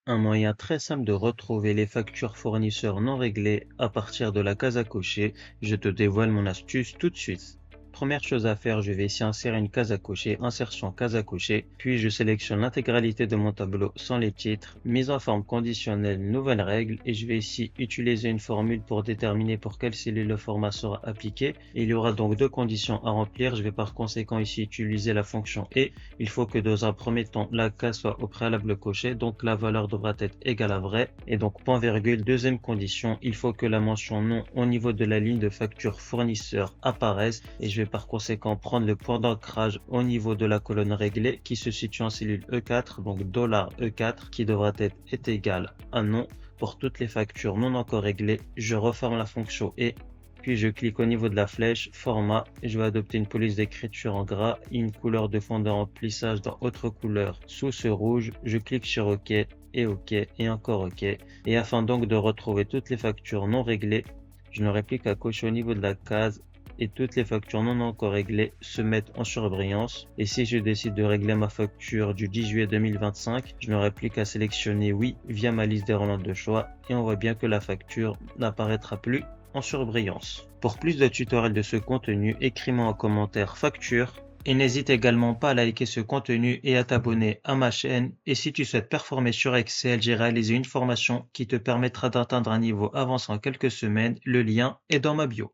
Un moyen très simple de retrouver les factures fournisseurs non réglées à partir de la case à cocher. Je te dévoile mon astuce tout de suite. Première chose à faire, je vais ici insérer une case à cocher, insertion case à cocher, puis je sélectionne l'intégralité de mon tableau sans les titres, mise en forme conditionnelle, nouvelle règle, et je vais ici utiliser une formule pour déterminer pour quelle cellule le format sera appliqué. Il y aura donc deux conditions à remplir. Je vais par conséquent ici utiliser la fonction et. Il faut que dans un premier temps, la case soit au préalable cochée, donc la valeur devra être égale à vrai. Et donc point virgule, deuxième condition, il faut que la mention non au niveau de la ligne de facture fournisseur apparaisse. Et je vais par conséquent prendre le point d'ancrage au niveau de la colonne réglée qui se situe en cellule E4, donc $E4 qui devra être est égal à non. Pour toutes les factures non encore réglées, je reforme la fonction et puis je clique au niveau de la flèche, format, et je vais adopter une police d'écriture en gras et une couleur de fond de remplissage dans autre couleur sous ce rouge. Je clique sur OK et OK et encore OK. Et afin donc de retrouver toutes les factures non réglées, je n'aurai plus qu'à cocher au niveau de la case et toutes les factures non encore réglées se mettent en surbrillance. Et si je décide de régler ma facture du 10 juillet 2025, je n'aurai plus qu'à sélectionner oui via ma liste déroulante de choix et on voit bien que la facture n'apparaîtra plus en surbrillance. Pour plus de tutoriels de ce contenu, écris-moi en commentaire facture et n'hésite également pas à liker ce contenu et à t'abonner à ma chaîne. Et si tu souhaites performer sur Excel, j'ai réalisé une formation qui te permettra d'atteindre un niveau avancé en quelques semaines. Le lien est dans ma bio.